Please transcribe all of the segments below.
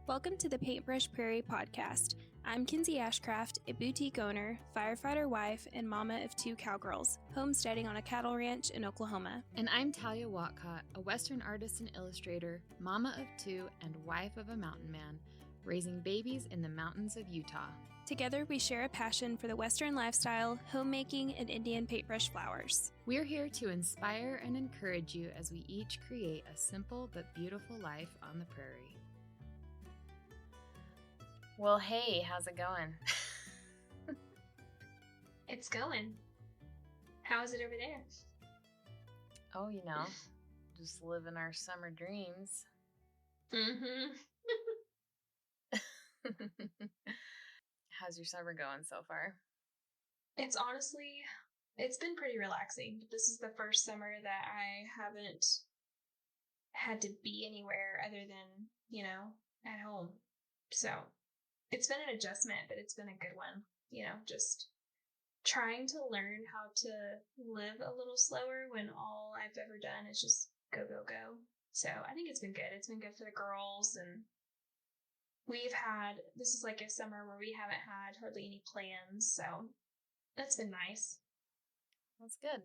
Welcome to the Paintbrush Prairie podcast. I'm Kinsey Ashcraft, a boutique owner, firefighter wife, and mama of 2 cowgirls, homesteading on a cattle ranch in Oklahoma. And I'm Talia Watcott, a Western artist and illustrator, mama of 2, and wife of a mountain man, raising babies in the mountains of Utah. Together, we share a passion for the Western lifestyle, homemaking, and Indian paintbrush flowers. We're here to inspire and encourage you as we each create a simple but beautiful life on the prairie. Well, hey, how's it going? It's going. How is it over there? Oh, just living our summer dreams. Mm-hmm. How's your summer going so far? It's been pretty relaxing. This is the first summer that I haven't had to be anywhere other than, at home. So it's been an adjustment, but it's been a good one. Just trying to learn how to live a little slower when all I've ever done is just go, go, go. So I think it's been good. It's been good for the girls, and this is like a summer where we haven't had hardly any plans, so that's been nice. That's good.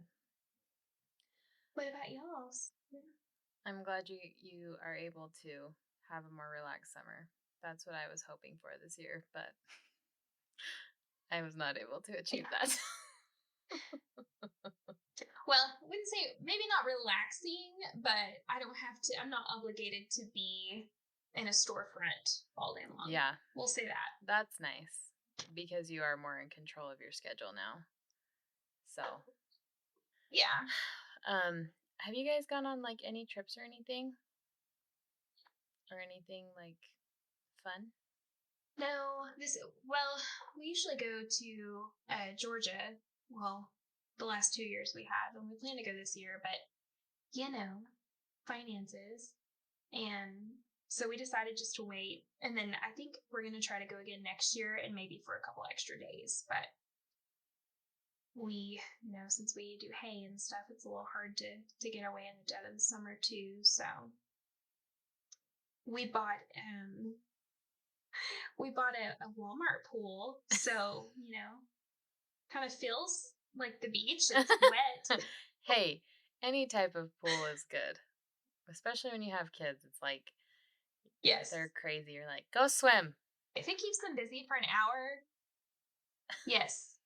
What about y'all's? I'm glad you are able to have a more relaxed summer. That's what I was hoping for this year, but I was not able to achieve that. Well, I wouldn't say, maybe not relaxing, but I'm not obligated to be in a storefront all day long. Yeah. We'll say that. That's nice because you are more in control of your schedule now. So. Yeah. Have you guys gone on like any trips or anything? Or anything like fun? No, we usually go to Georgia. Well, the last 2 years we have, and we plan to go this year, but finances. And so we decided just to wait. And then I think we're going to try to go again next year and maybe for a couple extra days. But we, since we do hay and stuff, it's a little hard to get away in the dead of the summer too. So we bought a Walmart pool. So, kind of feels like the beach. It's wet. Hey, any type of pool is good. Especially when you have kids. It's like, yes, they're crazy. You're like, go swim. If it keeps them busy for an hour, yes.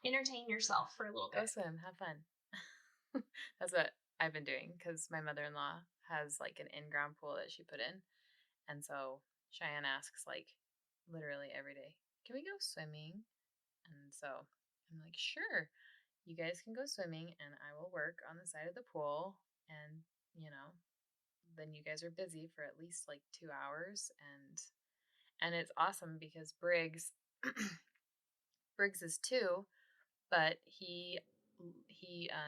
Entertain yourself for a little bit. Go swim. Have fun. That's what I've been doing because my mother-in-law has like an in-ground pool that she put in. And so Cheyenne asks like literally every day, can we go swimming? And so I'm like, sure, you guys can go swimming and I will work on the side of the pool. And, then you guys are busy for at least like 2 hours. And it's awesome because Briggs is 2, but he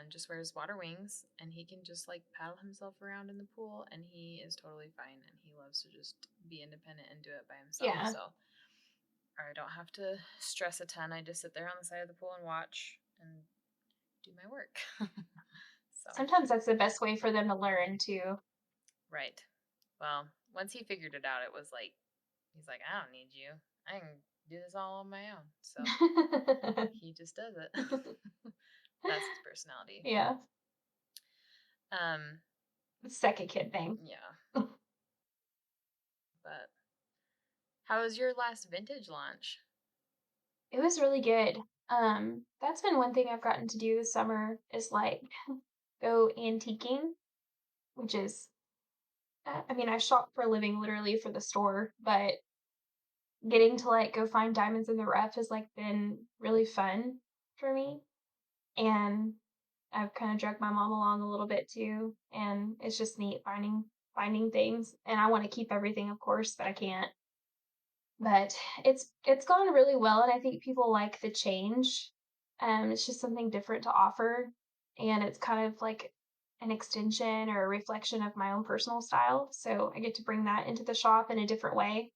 just wears water wings and he can just like paddle himself around in the pool and he is totally fine and he loves to just be independent and do it by himself. Yeah. So I don't have to stress a ton. I just sit there on the side of the pool and watch and do my work. So sometimes that's the best way for them to learn too. Right. Well, once he figured it out, it was like, he's like, I don't need you. I can do this all on my own. So he just does it. That's his personality. Yeah. Second kid thing. Yeah. But how was your last vintage launch? It was really good. That's been one thing I've gotten to do this summer is like go antiquing, which is, I shop for a living literally for the store, but getting to like go find diamonds in the rough has like been really fun for me. And I've kind of dragged my mom along a little bit too. And it's just neat finding things. And I want to keep everything, of course, but I can't. But it's gone really well, and I think people like the change. It's just something different to offer, and it's kind of like an extension or a reflection of my own personal style. So I get to bring that into the shop in a different way.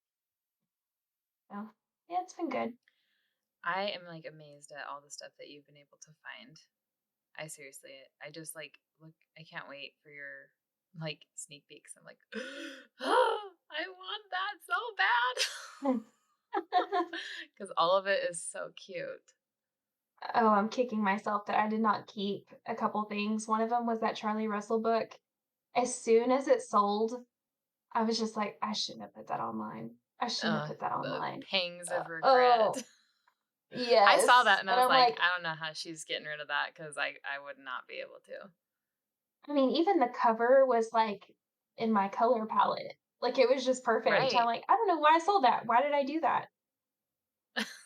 So yeah, it's been good. I am like amazed at all the stuff that you've been able to find. I just like look. I can't wait for your like sneak peeks. I'm like, I want that so bad. Because all of it is so cute. Oh, I'm kicking myself that I did not keep a couple things. One of them was that Charlie Russell book. As soon as it sold, I was just like, I shouldn't have put that online. I shouldn't have put that The online. pangs of regret. Oh, I saw that yes. and I And was I'm like, like, I don't know how she's getting rid of that because I would not be able to. I mean, even the cover was like in my color palette. Like it was just perfect. I'm Right. like, I don't know why I sold that. Why did I do that?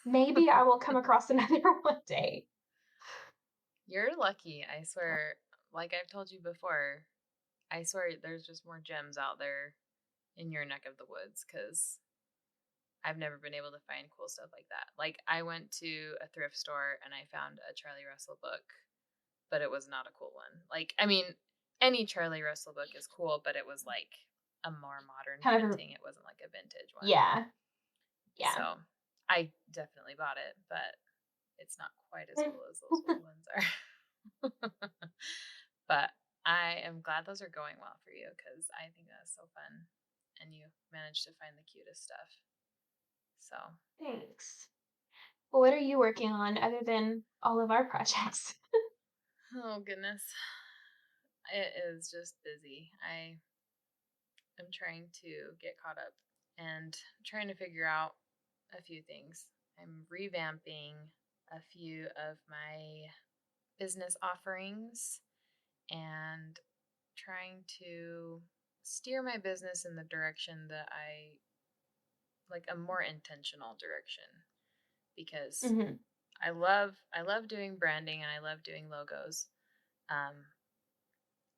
Maybe I will come across another one day. You're lucky, I swear. Like I've told you before, I swear there's just more gems out there in your neck of the woods because I've never been able to find cool stuff like that. Like I went to a thrift store and I found a Charlie Russell book, but it was not a cool one. Like, I mean, any Charlie Russell book is cool, but it was like a more modern Kind of a, printing. It wasn't like a vintage one. yeah, yeah. So I definitely bought it, but it's not quite as cool as those old ones are. But I am glad those are going well for you because I think that's so fun. And you managed to find the cutest stuff. So, Thanks. Well, what are you working on other than all of our projects? oh goodness. It is just busy. I am trying to get caught up and trying to figure out a few things. I'm revamping a few of my business offerings and trying to steer my business in the direction that I like, a more intentional direction, because Mm-hmm. I love doing branding and I love doing logos.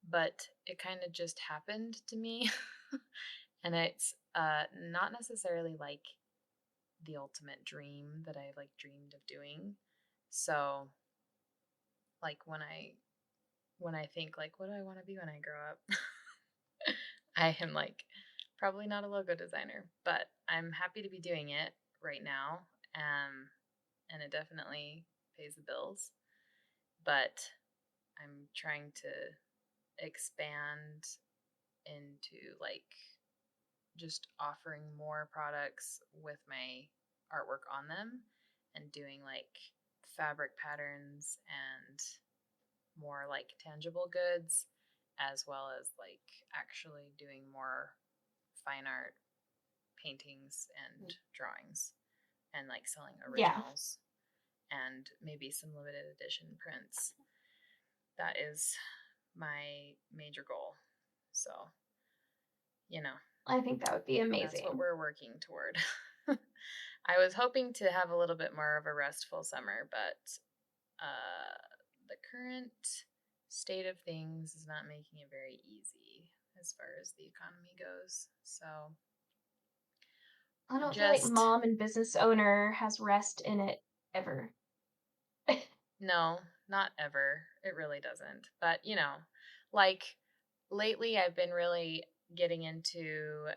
But it kind of just happened to me. And it's not necessarily like the ultimate dream that I like dreamed of doing. So like when I think like what do I want to be when I grow up? I am like probably not a logo designer, but I'm happy to be doing it right now. And it definitely pays the bills. But I'm trying to expand into like just offering more products with my artwork on them and doing like fabric patterns and more like tangible goods, as well as like actually doing more fine art paintings and drawings and like selling Yeah, originals and maybe some limited edition prints. That is my major goal. So, you know, I think that would be that's what amazing. we're working toward. I was hoping to have a little bit more of a restful summer, but the current state of things is not making it very easy as far as the economy goes. So I don't feel like just mom and business owner has rest in it ever. no, not ever. It really doesn't. But, like lately I've been really getting into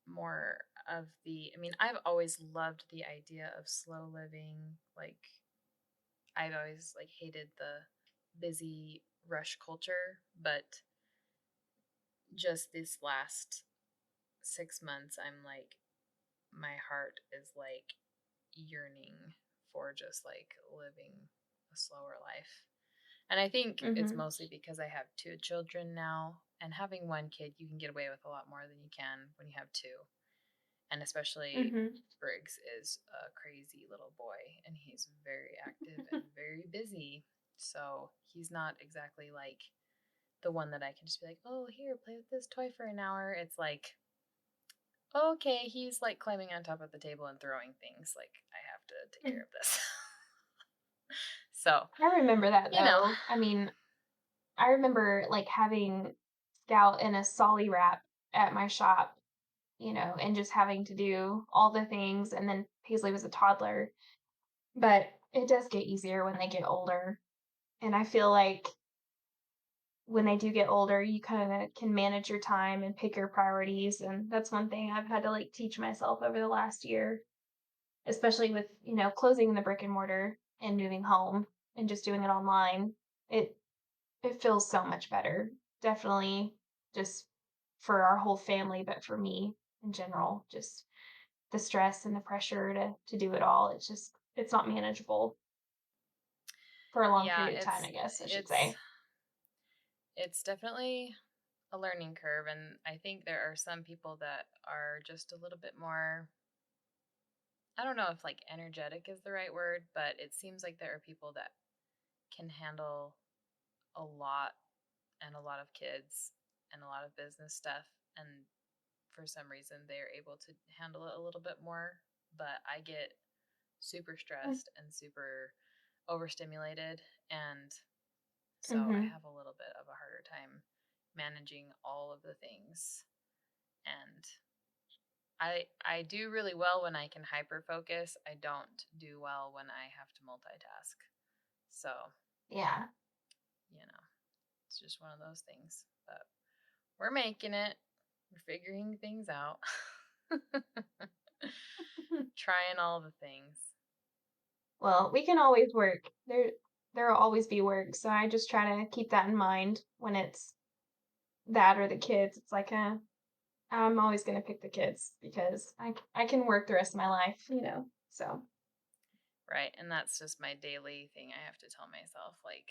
more of I mean, I've always loved the idea of slow living. Like I've always like hated the busy rush culture, but just this last 6 months I'm like my heart is like yearning for just like living a slower life. And I think it's Mm-hmm. mostly because I have 2 children now, and having one kid, you can get away with a lot more than you can when you have two. And especially Mm-hmm. Briggs is a crazy little boy, and he's very active and very busy. So he's not exactly like the one that I can just be like, oh, here, play with this toy for an hour. It's like, okay, he's like climbing on top of the table and throwing things. Like, I have to take care of this. So, I remember that you know, though. I mean, I remember like having Scout in a Solly wrap at my shop, and just having to do all the things. And then Paisley was a toddler, but it does get easier when they get older. And I feel like when they do get older, you kind of can manage your time and pick your priorities. And that's one thing I've had to like teach myself over the last year, especially with, closing the brick and mortar and moving home and just doing it online. It feels so much better. Definitely just for our whole family, but for me, in general. Just the stress and the pressure to do it all. It's not manageable for a long Yeah, period of time, I guess I should it's say. it's definitely a learning curve, and I think there are some people that are just a little bit more, I don't know if like energetic is the right word, but it seems like there are people that can handle a lot and a lot of kids and a lot of business stuff, and for some reason they're able to handle it a little bit more, but I get super stressed and super overstimulated, and so I Mm-hmm. have a little bit of a harder time managing all of the things. And I do really well when I can hyper focus. I don't do well when I have to multitask. So, Yeah. it's just one of those things. But we're making it. We're figuring things out. Trying all the things. Well, we can always work. There'll always be work, so I just try to keep that in mind when it's that or the kids. It's like, I'm always gonna pick the kids because I can work the rest of my life. So, Right. And that's just my daily thing I have to tell myself. Like,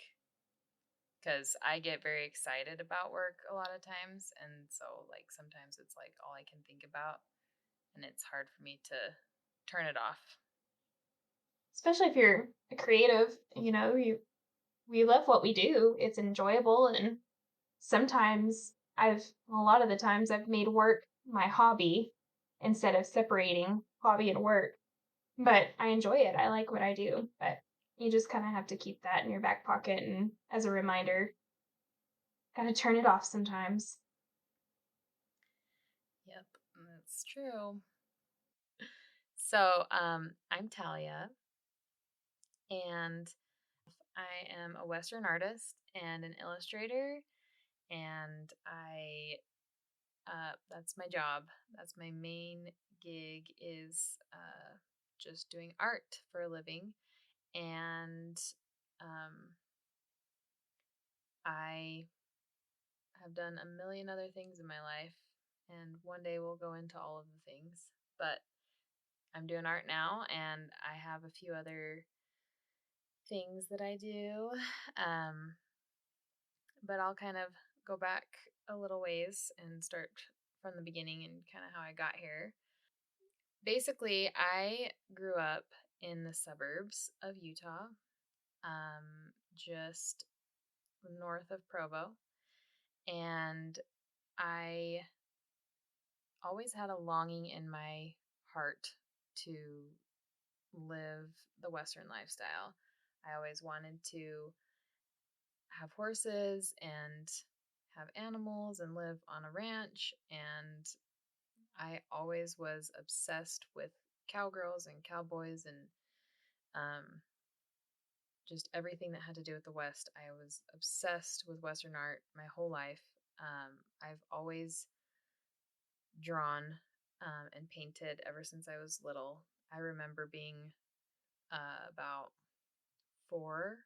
because I get very excited about work a lot of times. And so, like, sometimes it's like all I can think about. And it's hard for me to turn it off. especially if you're a creative, we love what we do. It's enjoyable, and sometimes a lot of the times I've made work my hobby instead of separating hobby and work. But I enjoy it. I like what I do. But you just kind of have to keep that in your back pocket and as a reminder, gotta turn it off sometimes. Yep, that's true. So, I'm Talia, and I am a Western artist and an illustrator, and that's my job. That's my main gig is just doing art for a living, and um, I have done a million other things in my life, and one day we'll go into all of the things. But I'm doing art now, and I have a few other things that I do. Um, but I'll kind of go back a little ways and start from the beginning and kind of how I got here. Basically, I grew up in the suburbs of Utah, just north of Provo, and I always had a longing in my heart to live the Western lifestyle. I always wanted to have horses and have animals and live on a ranch. And I always was obsessed with cowgirls and cowboys and um, just everything that had to do with the West. I was obsessed with Western art my whole life. I've always drawn and painted ever since I was little. I remember being about 4,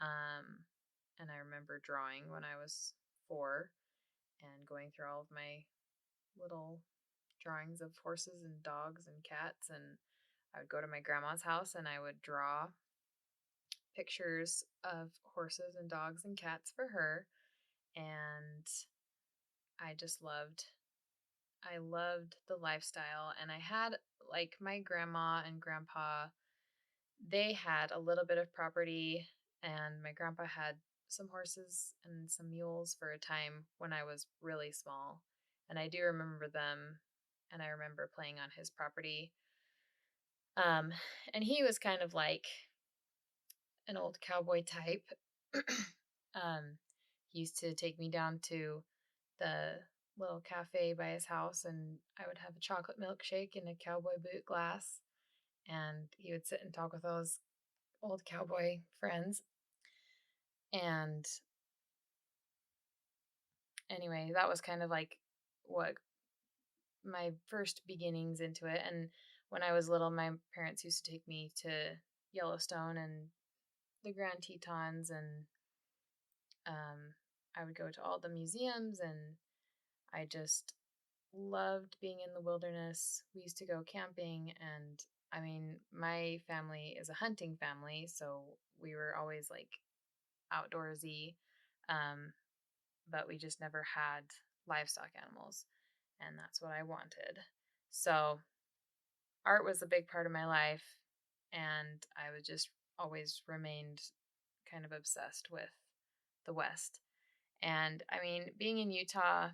and I remember drawing when I was 4 and going through all of my little drawings of horses and dogs and cats. And I would go to my grandma's house and I would draw pictures of horses and dogs and cats for her. And I just I loved the lifestyle. And I had, like, my grandma and grandpa, they had a little bit of property, and my grandpa had some horses and some mules for a time when I was really small. And I do remember them, and I remember playing on his property. Um, and he was kind of like an old cowboy type. He used to take me down to the little cafe by his house, and I would have a chocolate milkshake in a cowboy boot glass, and he would sit and talk with all his old cowboy friends. And anyway, that was kind of like what my first beginnings into it. And when I was little, my parents used to take me to Yellowstone and the Grand Tetons, and I would go to all the museums, and I just loved being in the wilderness. We used to go camping, and I mean, my family is a hunting family, so we were always like outdoorsy, um, but we just never had livestock animals, and that's what I wanted. So art was a big part of my life, and I was just always remained kind of obsessed with the West. And I mean, being in Utah,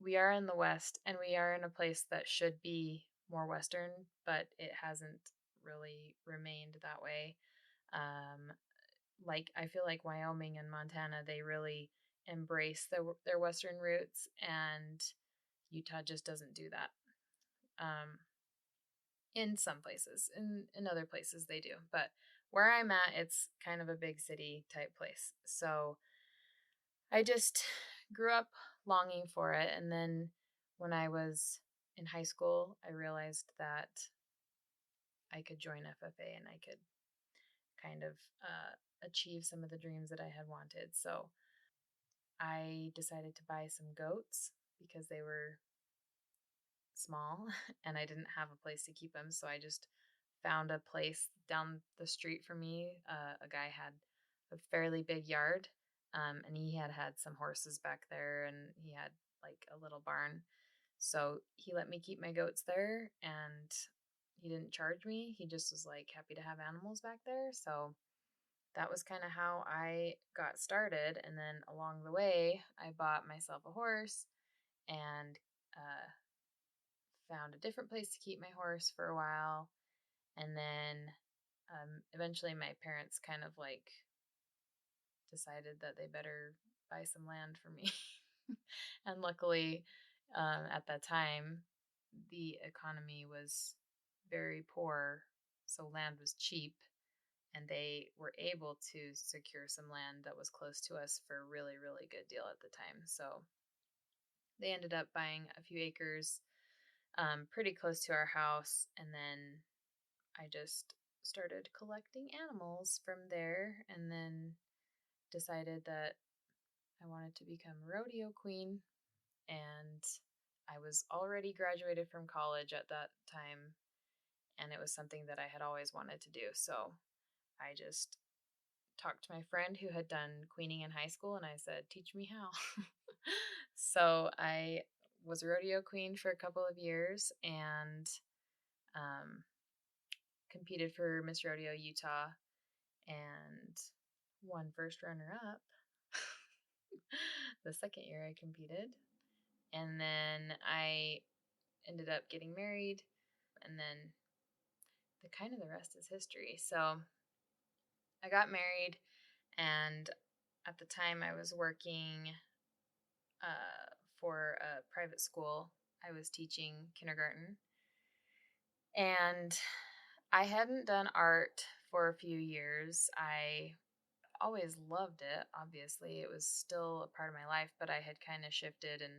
we are in the West and we are in a place that should be more Western, but it hasn't really remained that way. Um, like, I feel like Wyoming and Montana, they really embrace their Western roots, and Utah just doesn't do that. In some places, in other places they do, but where I'm at, it's kind of a big city type place. So I just grew up longing for it. And then when I was in high school, I realized that I could join FFA and I could kind of achieve some of the dreams that I had wanted. So I decided to buy some goats because they were small and I didn't have a place to keep them. So I just found a place down the street from me. A guy had a fairly big yard, and he had some horses back there, and he had like a little barn. So he let me keep my goats there, and he didn't charge me. He just was like happy to have animals back there. So that was kind of how I got started. And then along the way, I bought myself a horse and found a different place to keep my horse for a while. And then eventually my parents kind of like decided that they better buy some land for me. And luckily, at that time, the economy was very poor, so land was cheap, and they were able to secure some land that was close to us for a really, really good deal at the time. So they ended up buying a few acres pretty close to our house, and then I just started collecting animals from there, and then decided that I wanted to become a rodeo queen. And I was already graduated from college at that time, and it was something that I had always wanted to do. So I just talked to my friend who had done queening in high school, and I said, "Teach me how." So I was a rodeo queen for a couple of years and um, competed for Miss Rodeo Utah and won first runner up the second year I competed. And then I ended up getting married, and then the rest is history. So I got married, and at the time I was working for a private school. I was teaching kindergarten, and I hadn't done art for a few years. I always loved it, obviously. It was still a part of my life, but I had kind of shifted and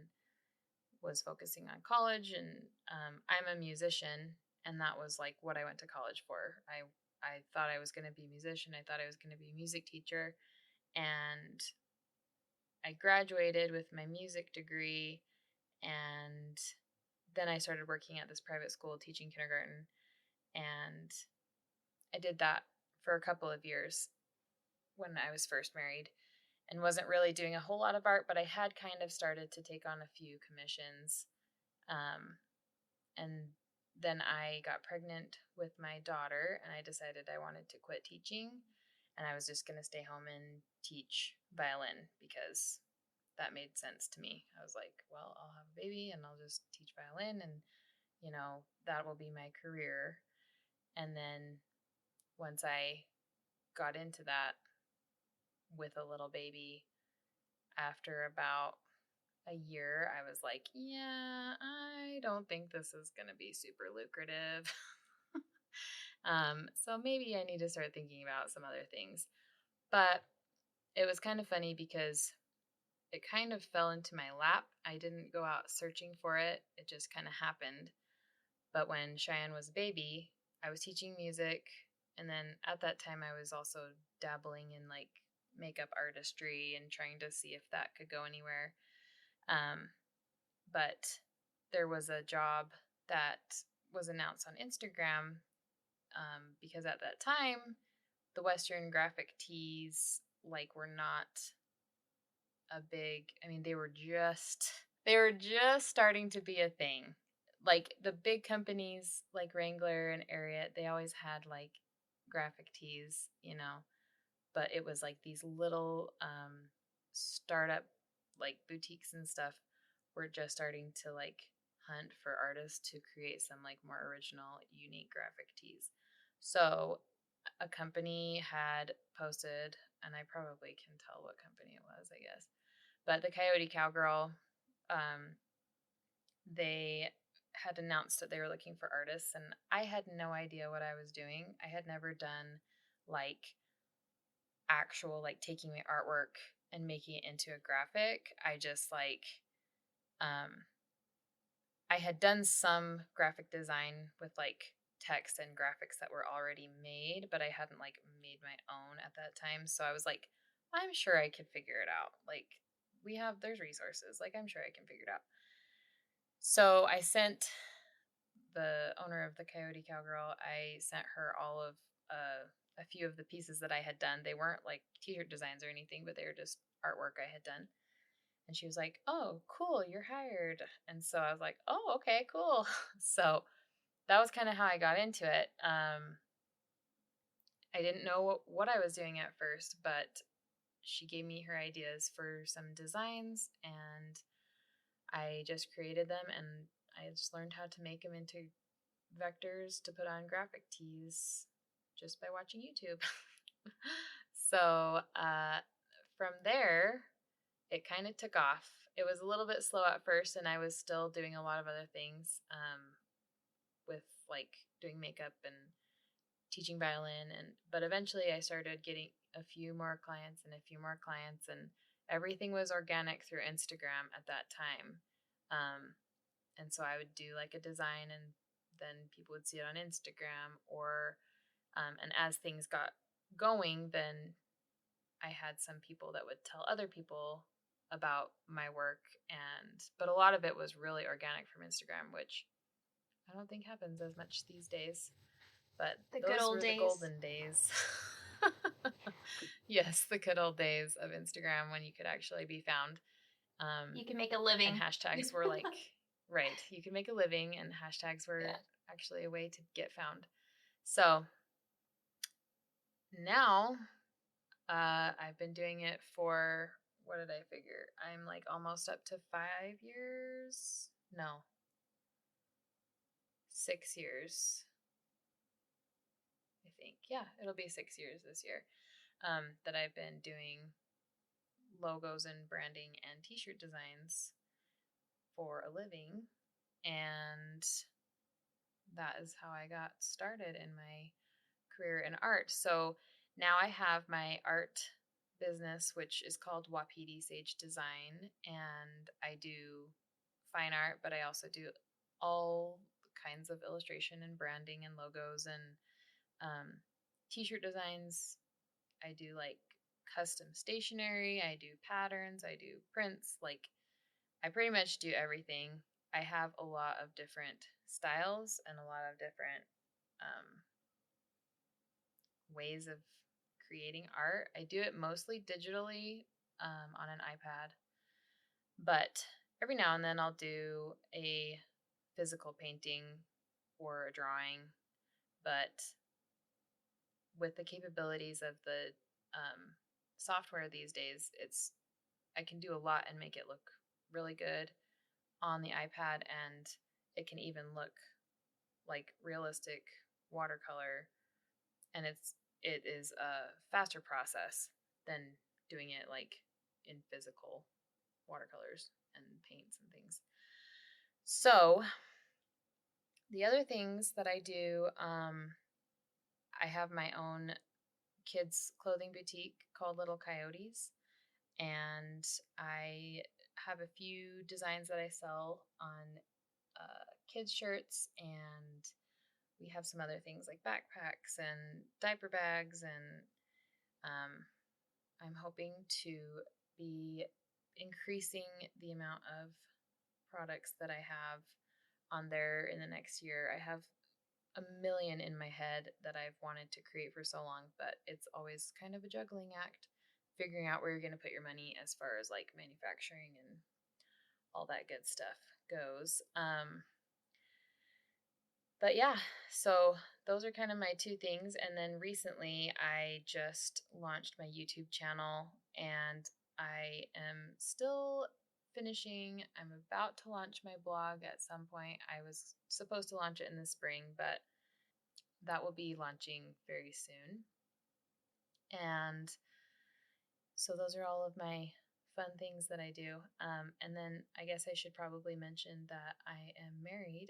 was focusing on college. And I'm a musician, and that was like what I went to college for. I thought I was going to be a musician. I thought I was going to be a music teacher. And I graduated with my music degree, and then I started working at this private school teaching kindergarten. And I did that for a couple of years when I was first married and wasn't really doing a whole lot of art, but I had kind of started to take on a few commissions. And then I got pregnant with my daughter, and I decided I wanted to quit teaching, and I was just going to stay home and teach violin because that made sense to me. I was like, well, I'll have a baby and I'll just teach violin, and that will be my career. And then once I got into that with a little baby, after about a year, I was like, yeah, I don't think this is going to be super lucrative. So maybe I need to start thinking about some other things. But it was kind of funny because it kind of fell into my lap. I didn't go out searching for it. It just kind of happened. But when Cheyenne was a baby, I was teaching music. And then at that time, I was also dabbling in like makeup artistry and trying to see if that could go anywhere. But there was a job that was announced on Instagram, because at that time, the Western graphic tees like were not a big. I mean, they were just starting to be a thing. Like the big companies like Wrangler and Ariat, they always had like graphic tees, but it was like these little startup like boutiques and stuff were just starting to like hunt for artists to create some like more original, unique graphic tees. So a company had posted, and I probably can tell what company it was, I guess. But the Coyote Cowgirl, they had announced that they were looking for artists, and I had no idea what I was doing. I had never done like actual like taking my artwork and making it into a graphic. I just like I had done some graphic design with like text and graphics that were already made, but I hadn't like made my own at that time. So I was like, I'm sure I could figure it out. Like there's resources. Like I'm sure I can figure it out. So I sent the owner of the Coyote Cowgirl, I sent her all of a few of the pieces that I had done. They weren't like t-shirt designs or anything, but they were just artwork I had done. And she was like, "Oh, cool, you're hired." And so I was like, "Oh, okay, cool." So that was kind of how I got into it. I didn't know what I was doing at first, but she gave me her ideas for some designs, and I just created them, and I just learned how to make them into vectors to put on graphic tees just by watching YouTube. So from there, it kind of took off. It was a little bit slow at first, and I was still doing a lot of other things, with like doing makeup and teaching violin, but eventually I started getting a few more clients and a few more clients, and everything was organic through Instagram at that time. And so I would do like a design, and then people would see it on Instagram, or and as things got going, then I had some people that would tell other people about my work, but a lot of it was really organic from Instagram, which I don't think happens as much these days. But The good those old were the days. golden days. Yes, the good old days of Instagram when you could actually be found. You can make a living. And hashtags were like, right, you could make a living, and hashtags were actually a way to get found. So now I've been doing it for, what did I figure? I'm like almost up to 5 years. No, 6 years. I think. Yeah, it'll be 6 years this year, that I've been doing logos and branding and t-shirt designs for a living. And that is how I got started in my career in art. So now I have my art business, which is called Wapiti Sage Design, and I do fine art, but I also do all kinds of illustration and branding and logos and t-shirt designs. I do like custom stationery, I do patterns, I do prints. Like I pretty much do everything. I have a lot of different styles and a lot of different ways of creating art. I do it mostly digitally, on an iPad, but every now and then I'll do a physical painting or a drawing. But with the capabilities of the software these days, I can do a lot and make it look really good on the iPad, and it can even look like realistic watercolor, and it is a faster process than doing it like in physical watercolors and paints and things. So the other things that I do, I have my own kids clothing boutique called Little Coyotes, and I have a few designs that I sell on kids shirts, and we have some other things like backpacks and diaper bags, and I'm hoping to be increasing the amount of products that I have on there in the next year. I have a million in my head that I've wanted to create for so long, but it's always kind of a juggling act, figuring out where you're going to put your money as far as like manufacturing and all that good stuff goes. But yeah, so those are kind of my two things. And then recently I just launched my YouTube channel, and I am still finishing. I'm about to launch my blog at some point. I was supposed to launch it in the spring, but that will be launching very soon. And so those are all of my fun things that I do. And then I guess I should probably mention that I am married.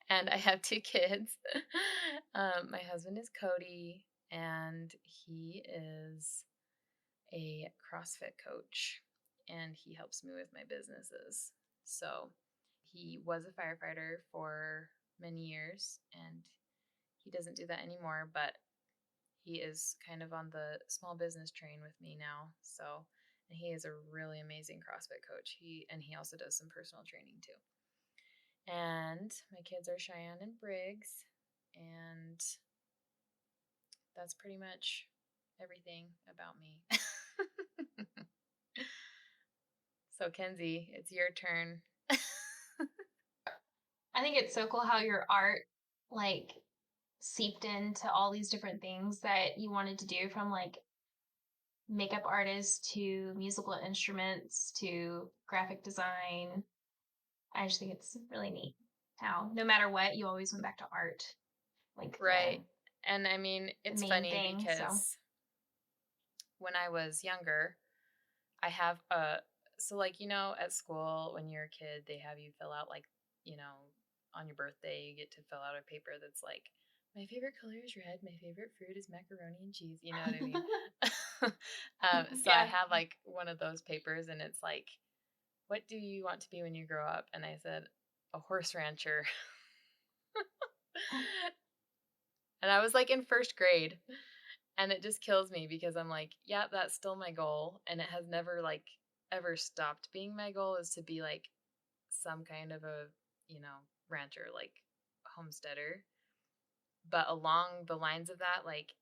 And I have 2 kids. My husband is Cody, and he is a CrossFit coach, and he helps me with my businesses. So he was a firefighter for many years, and he doesn't do that anymore, but he is kind of on the small business train with me now. So, and he is a really amazing CrossFit coach. He also does some personal training too. And my kids are Cheyenne and Briggs, and that's pretty much everything about me. So, Kenzie, it's your turn. I think it's so cool how your art like seeped into all these different things that you wanted to do, from like makeup artist to musical instruments to graphic design. I just think it's really neat how no matter what, you always went back to art, like Right. And I mean, the it's main funny thing. because when I was younger, I have so like, at school when you're a kid, they have you fill out like, on your birthday, you get to fill out a paper that's like, my favorite color is red, my favorite fruit is macaroni and cheese. You know what I mean? So I Yeah. have like one of those papers, and it's like, what do you want to be when you grow up? And I said, a horse rancher. And I was like in first grade. And it just kills me because I'm like, yeah, that's still my goal. And it has never like ever stopped being my goal, is to be like some kind of a, rancher, like homesteader. But along the lines of that, like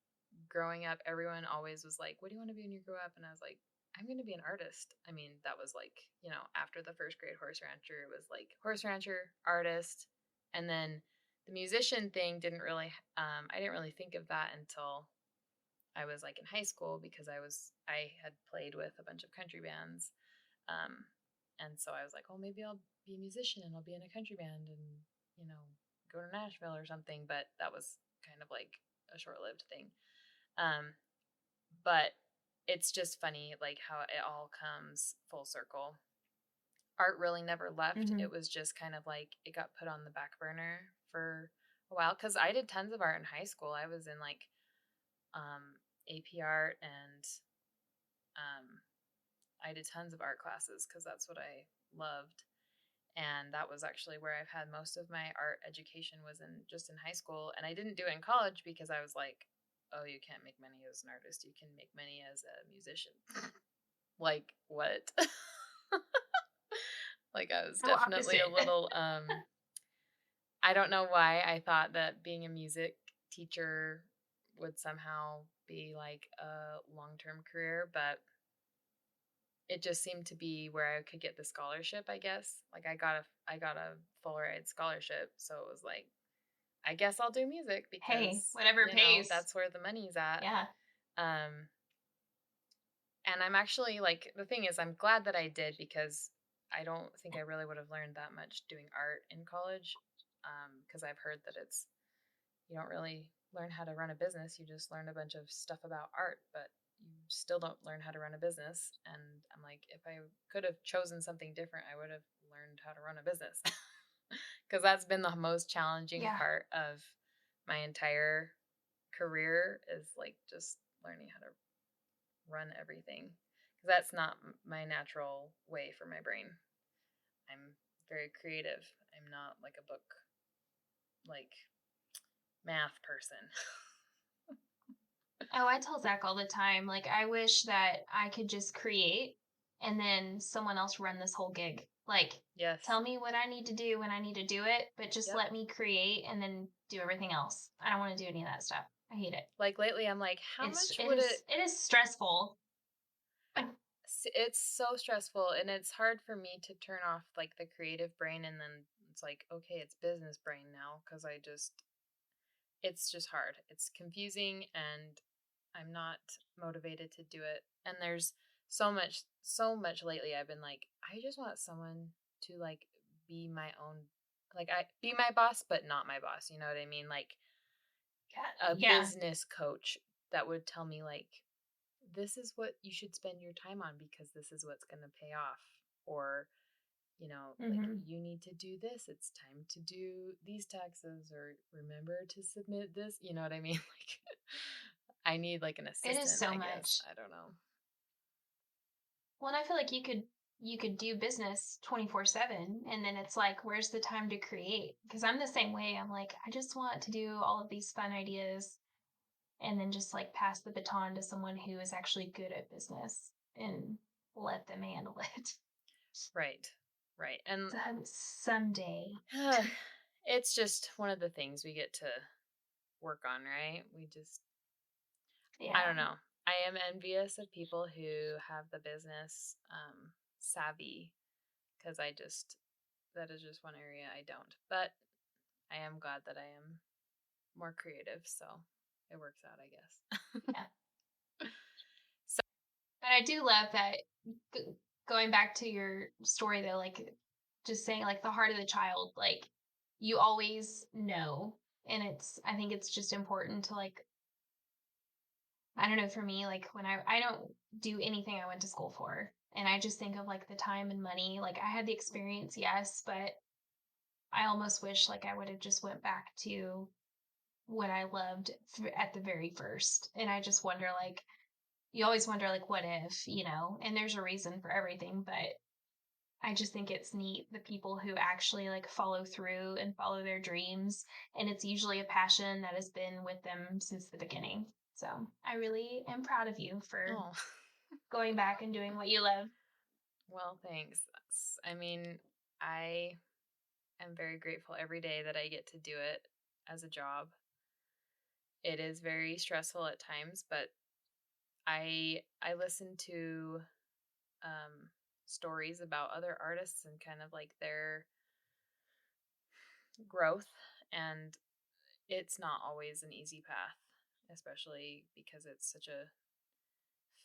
growing up, everyone always was like, what do you want to be when you grow up? And I was like, I'm going to be an artist. I mean, that was like, after the first grade horse rancher, it was like horse rancher, artist. And then the musician thing didn't really, I didn't really think of that until I was like in high school, because I had played with a bunch of country bands. And so I was like, oh, maybe I'll be a musician and I'll be in a country band and, go to Nashville or something. But that was kind of like a short-lived thing. But it's just funny, like how it all comes full circle. Art really never left. Mm-hmm. It was just kind of like it got put on the back burner for a while, because I did tons of art in high school. I was in like AP art, and I did tons of art classes because that's what I loved. And that was actually where I've had most of my art education, was just in high school. And I didn't do it in college because I was like, oh, you can't make money as an artist. You can make money as a musician. Like, what? Like, I was So definitely opposite. a little, I don't know why I thought that being a music teacher would somehow be like a long-term career, but it just seemed to be where I could get the scholarship, I guess. Like I got a full ride scholarship, so it was like, I guess I'll do music Hey, because, whatever pays. that's where the money's at. Yeah. And I'm actually like, the thing is, I'm glad that I did, because I don't think I really would have learned that much doing art in college. Because I've heard that you don't really learn how to run a business. You just learn a bunch of stuff about art, but you still don't learn how to run a business. And I'm like, if I could have chosen something different, I would have learned how to run a business. Because that's been the most challenging part of my entire career, is like just learning how to run everything. Because that's not my natural way for my brain. I'm very creative. I'm not like a book, like math person. Oh, I tell Zach all the time, like, I wish that I could just create and then someone else run this whole gig. Like, Yes. tell me what I need to do when I need to do it, but just Yep. let me create and then do everything else. I don't want to do any of that stuff. I hate it. Like lately, I'm like, how much would it is stressful. It's so stressful, and it's hard for me to turn off like the creative brain, and then it's like, okay, it's business brain now, because it's just hard. It's confusing, and I'm not motivated to do it. And there's so much lately. I've been like, I just want someone to like be my own, like I be my boss, but not my boss. You know what I mean? Like a business coach that would tell me like, this is what you should spend your time on because this is what's going to pay off. Or, you know, like you need to do this. It's time to do these taxes, or remember to submit this. You know what I mean? Like I need like an assistant. It is so I much. guess. I don't know. Well, and I feel like you could do business 24/7, and then it's like, where's the time to create? Because I'm the same way. I'm like, I just want to do all of these fun ideas and then just like pass the baton to someone who is actually good at business and let them handle it. Right. And someday. it's just one of the things we get to work on, right? We just, I don't know. I am envious of people who have the business savvy, because that is just one area I don't. But I am glad that I am more creative, so it works out, I guess. Yeah. But I do love that, going back to your story though, like just saying like the heart of the child, like you always know. And I think it's just important to like, I don't know, for me, like when I don't do anything I went to school for, and I just think of like the time and money, like I had the experience, yes, but I almost wish like I would have just went back to what I loved at the very first. And I just wonder, like, you always wonder, like, what if, and there's a reason for everything, but I just think it's neat the people who actually like follow through and follow their dreams. And it's usually a passion that has been with them since the beginning. So I really am proud of you for going back and doing what you love. Well, thanks. I mean, I am very grateful every day that I get to do it as a job. It is very stressful at times, but I listen to stories about other artists and kind of like their growth, and it's not always an easy path, especially because it's such a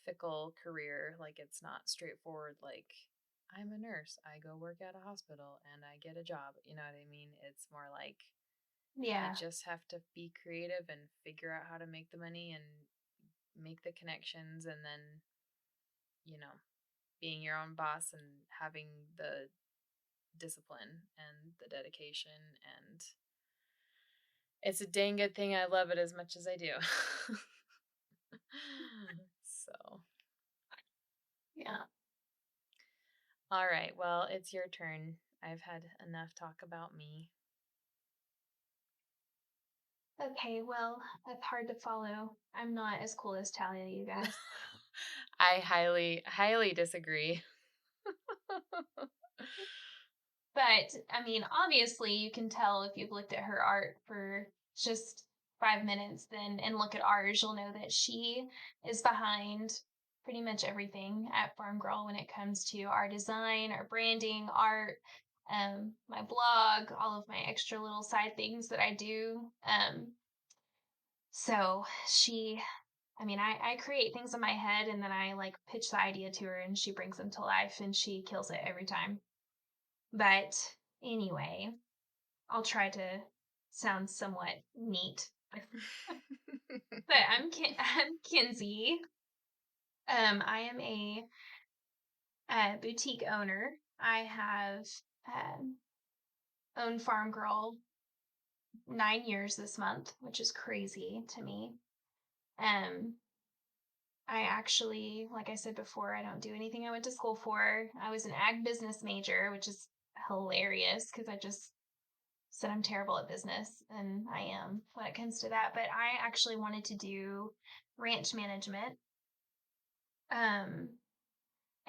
fickle career. Like it's not straightforward, like I'm a nurse, I go work at a hospital and I get a job. You know what I mean? It's more like you just have to be creative and figure out how to make the money and make the connections, and then, being your own boss and having the discipline and the dedication, and it's a dang good thing I love it as much as I do. So Yeah. All right, well, it's your turn. I've had enough talk about me. Okay, well, that's hard to follow. I'm not as cool as Talia, you guys. I highly disagree. But, I mean, obviously you can tell if you've looked at her art for just 5 minutes and look at ours, you'll know that she is behind pretty much everything at Farm Girl when it comes to our design, our branding, art, my blog, all of my extra little side things that I do. So I create things in my head and then I like pitch the idea to her and she brings them to life and she kills it every time. But anyway, I'll try to sound somewhat neat. But I'm Kinsey. I am a boutique owner. I have owned Farm Girl 9 years this month, which is crazy to me. I actually, like I said before, I don't do anything I went to school for. I was an ag business major, which is hilarious because I just said I'm terrible at business, and I am when it comes to that. But I actually wanted to do ranch management.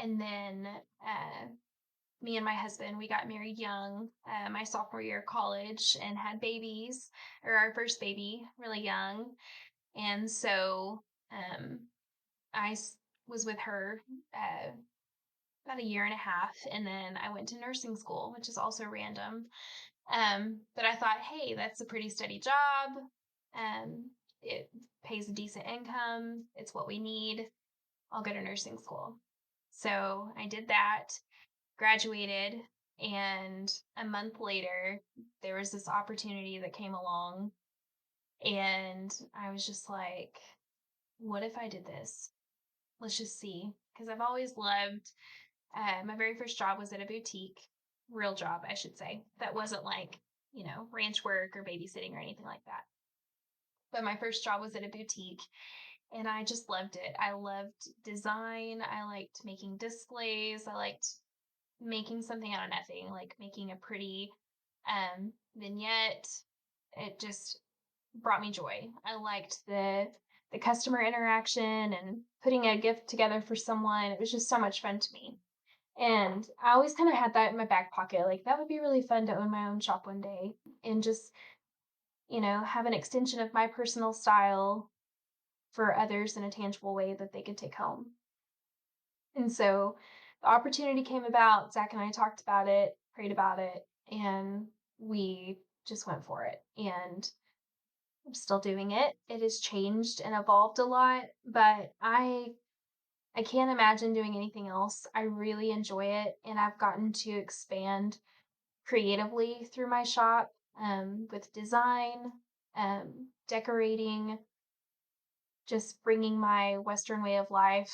And then me and my husband, we got married young, my sophomore year of college, and had babies, or our first baby, really young. And so I was with her about a year and a half, and then I went to nursing school, which is also random. But I thought, hey, that's a pretty steady job. It pays a decent income. It's what we need. I'll go to nursing school. So I did that, graduated, and a month later, there was this opportunity that came along, and I was just like, what if I did this? Let's just see. Because I've always loved, my very first job was at a boutique, real job, I should say. That wasn't like, ranch work or babysitting or anything like that. But my first job was at a boutique, and I just loved it. I loved design. I liked making displays. I liked making something out of nothing, like making a pretty vignette. It just brought me joy. I liked the customer interaction and putting a gift together for someone. It was just so much fun to me. And I always kind of had that in my back pocket. Like, that would be really fun to own my own shop one day and just, have an extension of my personal style for others in a tangible way that they could take home. And so the opportunity came about. Zach and I talked about it, prayed about it, and we just went for it. And I'm still doing it. It has changed and evolved a lot, but I can't imagine doing anything else. I really enjoy it, and I've gotten to expand creatively through my shop, with design, decorating, just bringing my Western way of life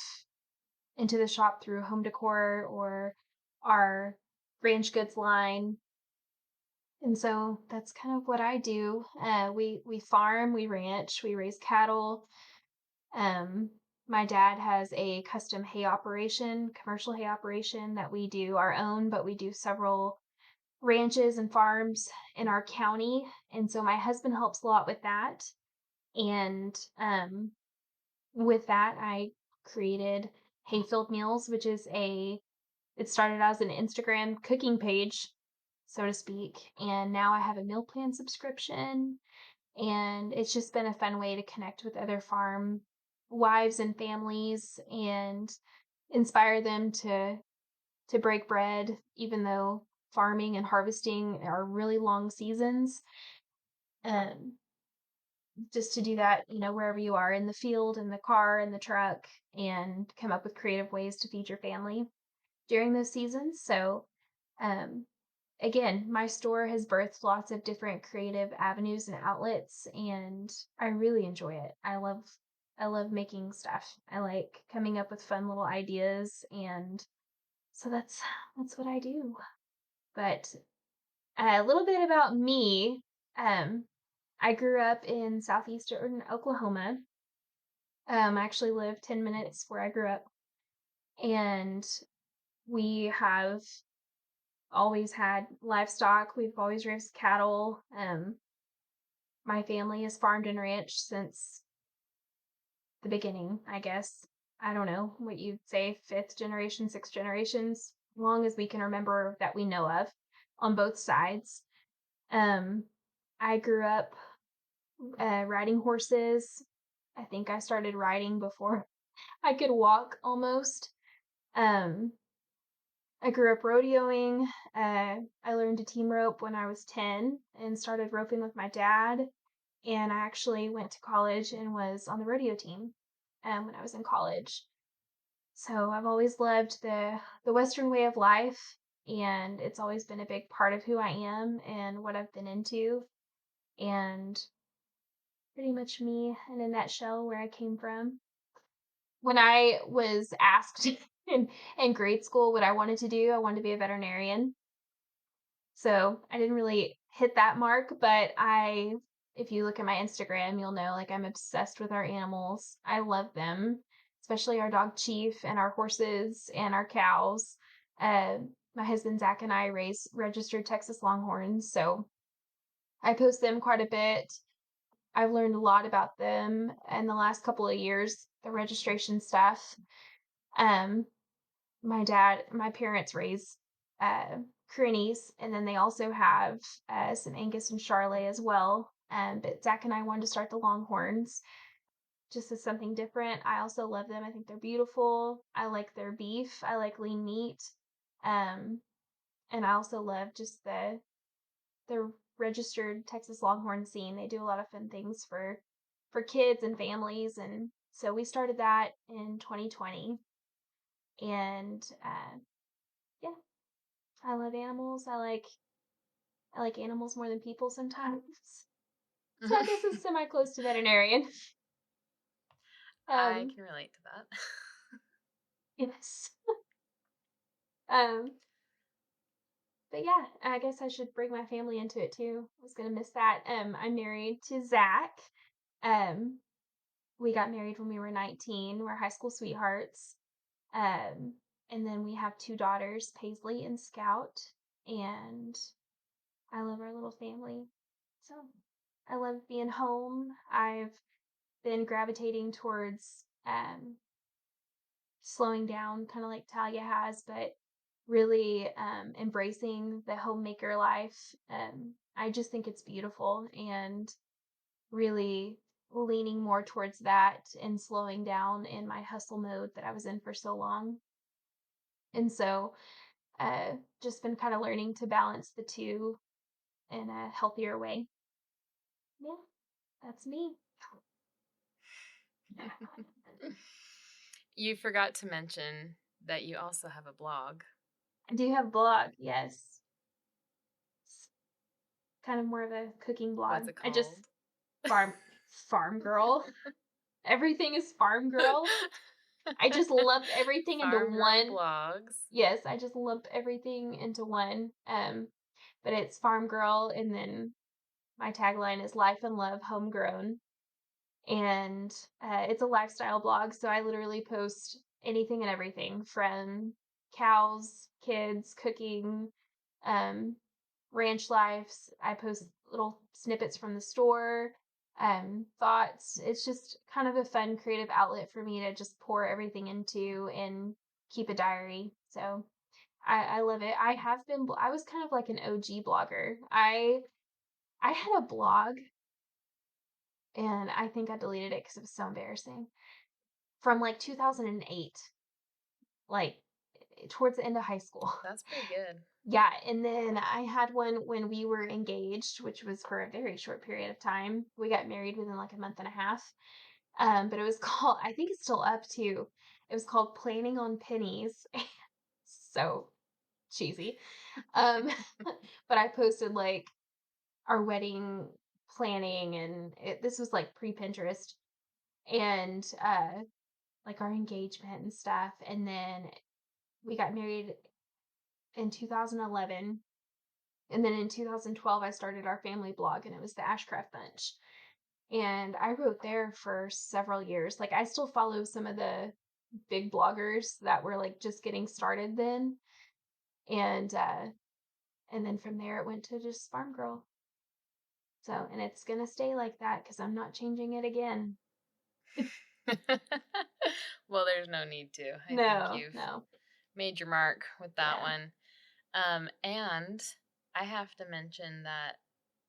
into the shop through home decor or our ranch goods line. And so that's kind of what I do. We farm, we ranch, we raise cattle. My dad has a custom hay operation, commercial hay operation that we do our own, but we do several ranches and farms in our county. And so my husband helps a lot with that. And with that, I created Hayfield Meals, which is it started as an Instagram cooking page, so to speak. And now I have a meal plan subscription. And it's just been a fun way to connect with other farm wives and families and inspire them to break bread, even though farming and harvesting are really long seasons. Um, just to do that, wherever you are, in the field, in the car, in the truck, and come up with creative ways to feed your family during those seasons. So, um, again, my store has birthed lots of different creative avenues and outlets, and I really enjoy it. I love making stuff. I like coming up with fun little ideas, and so that's what I do. But a little bit about me. Um, I grew up in southeastern Oklahoma. I actually lived 10 minutes where I grew up, and we have always had livestock. We've always raised cattle. My family has farmed and ranched since the beginning, I guess. I don't know what you'd say, fifth generation, sixth generations, long as we can remember that we know of on both sides. Um, I grew up riding horses. I think I started riding before I could walk almost. Um, I grew up rodeoing. I learned to team rope when I was 10 and started roping with my dad. And I actually went to college and was on the rodeo team when I was in college. So I've always loved the Western way of life, and it's always been a big part of who I am and what I've been into, and pretty much me in a nutshell where I came from. When I was asked in grade school what I wanted to do, I wanted to be a veterinarian. So I didn't really hit that mark, but if you look at my Instagram, you'll know like I'm obsessed with our animals. I love them, especially our dog Chief and our horses and our cows. Uh, my husband Zach and I raise registered Texas Longhorns, so I post them quite a bit. I've learned a lot about them in the last couple of years, the registration stuff. Um, my parents raise Pyrenees, and then they also have some Angus and Charolais as well. But Zach and I wanted to start the Longhorns just as something different. I also love them. I think they're beautiful. I like their beef. I like lean meat. Um, and I also love just the registered Texas Longhorn scene. They do a lot of fun things for kids and families, and so we started that in 2020. And yeah, I love animals. I like animals more than people sometimes. So I guess it's semi close to veterinarian. I Um, can relate to that. yes. Um, but yeah, I guess I should bring my family into it too. I was gonna miss that. I'm married to Zach. Um, we got married when we were 19. We're high school sweethearts. Um, and then we have two daughters, Paisley and Scout. And I love our little family. So I love being home. I've been gravitating towards slowing down, kind of like Talia has, but really embracing the homemaker life. I just think it's beautiful, and really leaning more towards that and slowing down in my hustle mode that I was in for so long. And so, just been kind of learning to balance the two in a healthier way. Yeah, that's me. You forgot to mention that you also have a blog. I do have a blog, yes. It's kind of more of a cooking blog. What's it I just called? farm girl. Everything is farm girl. I just lumped everything into Farm Girl one. Blogs. Yes, I just lumped everything into one. But it's farm girl, and then my tagline is life and love homegrown. And it's a lifestyle blog, so I literally post anything and everything from cows, kids, cooking, um, ranch lives. I post little snippets from the store, thoughts. It's just kind of a fun creative outlet for me to just pour everything into and keep a diary. So I love it. I was kind of like an OG blogger. I had a blog, and I think I deleted it because it was so embarrassing, from like 2008, like towards the end of high school. That's pretty good. Yeah, and then I had one when we were engaged, which was for a very short period of time. We got married within like a month and a half. But it was called, I think it's still up too. It was called Planning on Pennies. So cheesy. Um, but I posted like our wedding planning, and this was like pre-Pinterest, and like our engagement and stuff. And then we got married in 2011. And then in 2012, I started our family blog, and it was the Ashcraft Bunch. And I wrote there for several years. Like, I still follow some of the big bloggers that were like just getting started then. And then from there, it went to just Farm Girl. So, and it's going to stay like that because I'm not changing it again. Well, there's no need to. I think No, you've no. made your mark with that Yeah. one. And I have to mention that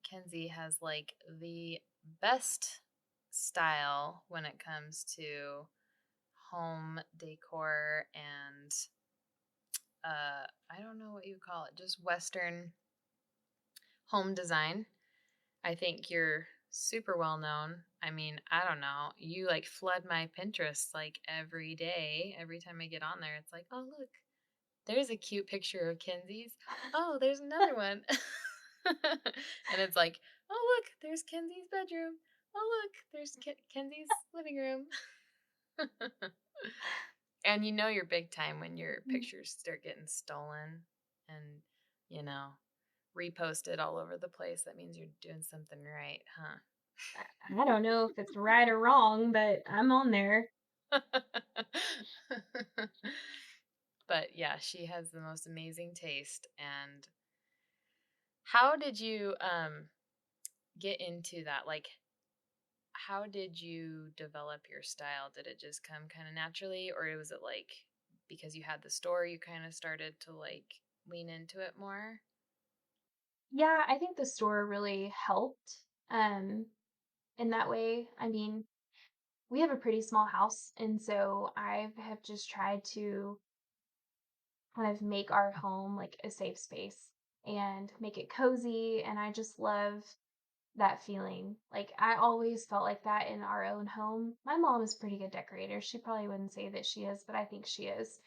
Kenzie has like the best style when it comes to home decor and I don't know what you call it, just Western home design. I think you're super well known. I mean, I don't know. You like flood my Pinterest like every day. Every time I get on there, it's like, oh, look, there's a cute picture of Kenzie's. Oh, there's another one. And it's like, oh, look, there's Kenzie's bedroom. Oh, look, there's Kenzie's living room. And you know you're big time when your pictures start getting stolen and, you know, reposted all over the place. That means you're doing something right, I don't know if it's right or wrong, but I'm on there. huh? But yeah, she has the most amazing taste. And how did you get into that? Like, how did you develop your style? Did it just come kind of naturally, or was it like because you had the store, you kind of started to like lean into it more? Yeah, I think the store really helped, um, in that way. I mean, we have a pretty small house, and so I have just tried to kind of make our home like a safe space and make it cozy, and I just love that feeling. Like, I always felt like that in our own home. My mom is a pretty good decorator. She probably wouldn't say that she is, but I think she is.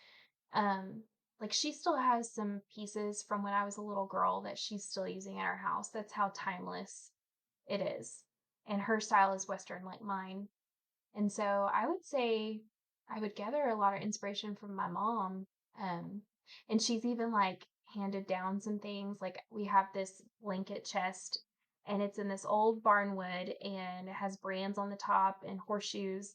Um, like, she still has some pieces from when I was a little girl that she's still using in our house. That's how timeless it is. And her style is Western like mine. And so I would say I would gather a lot of inspiration from my mom. Um, and she's even like handed down some things. Like, we have this blanket chest and it's in this old barn wood and it has brands on the top and horseshoes,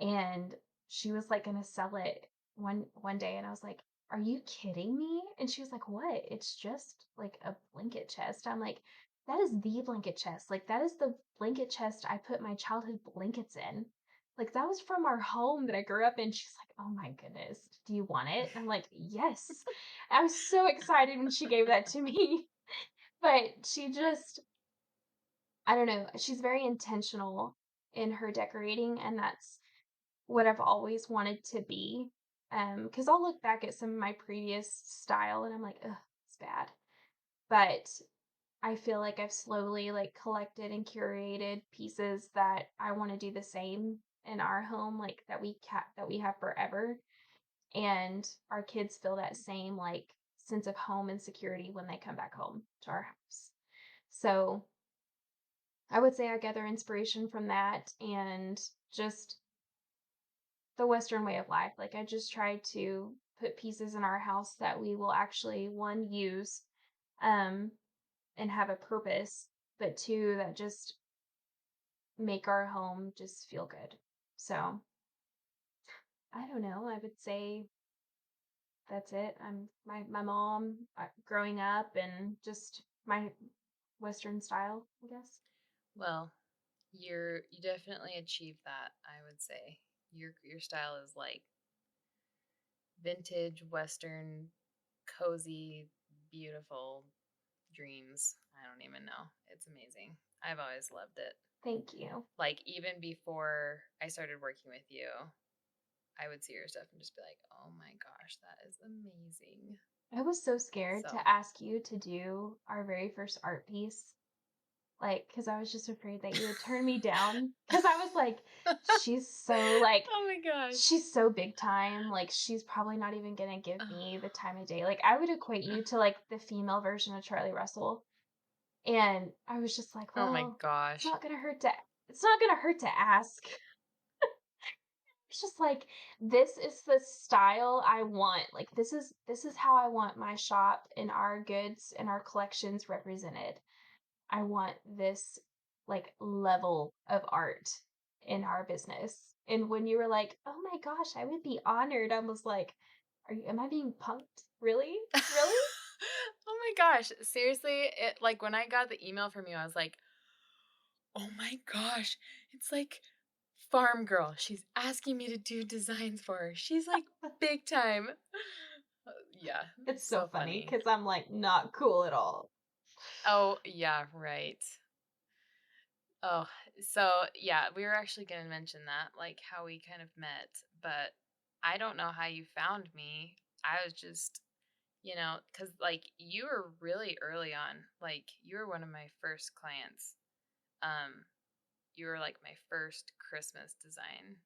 and she was like gonna sell it one day, and I was like, "Are you kidding me?" And she was like, "What? It's just like a blanket chest." I'm like, "That is the blanket chest. Like, that is the blanket chest I put my childhood blankets in. Like, that was from our home that I grew up in." She's like, "Oh my goodness, do you want it?" And I'm like, "Yes." I was so excited when she gave that to me. But she just, I don't know, she's very intentional in her decorating, and that's what I've always wanted to be. Because I'll look back at some of my previous style and I'm like, ugh, it's bad. But I feel like I've slowly like collected and curated pieces that I want to do the same in our home, like that we have forever. And our kids feel that same like sense of home and security when they come back home to our house. So I would say I gather inspiration from that and just the Western way of life. Like, I just try to put pieces in our house that we will actually, one, use, um, and have a purpose, but two, that just make our home just feel good. So I don't know. I would say that's it. My mom growing up and just my Western style, I guess. Well, you definitely achieved that, I would say. Your style is like vintage, western, cozy, beautiful dreams. I don't even know. It's amazing. I've always loved it. Thank you. Like even before I started working with you, I would see your stuff and just be like, "Oh my gosh, that is amazing." I was so scared So, to ask you to do our very first art piece. Like, cause I was just afraid that you would turn me down. Cause I was like, "She's so, like oh my gosh. she's so big time, like, she's probably not even gonna give me the time of day." Like, I would equate you to, like, the female version of Charlie Russell, and I was just like, Oh my "Well, it's gosh. not gonna hurt to it's not gonna hurt to ask." It's just like, "This is the style I want, like, this is how I want my shop and our goods and our collections represented. I want this like level of art in our business." And when you were like, "Oh my gosh, I would be honored," I was like, am I being punked? Really? Really? oh my gosh. Seriously, it like when I got the email from you, I was like, "Oh my gosh. It's like Farm Girl. She's asking me to do designs for her. She's like big time." Yeah, It's so so funny funny. because I'm like not cool at all. Oh, yeah, right. Oh, so yeah, we were actually going to mention that, like how we kind of met, but I don't know how you found me. I was just, because like you were really early on. Like you were one of my first clients. Um, you were like my first Christmas design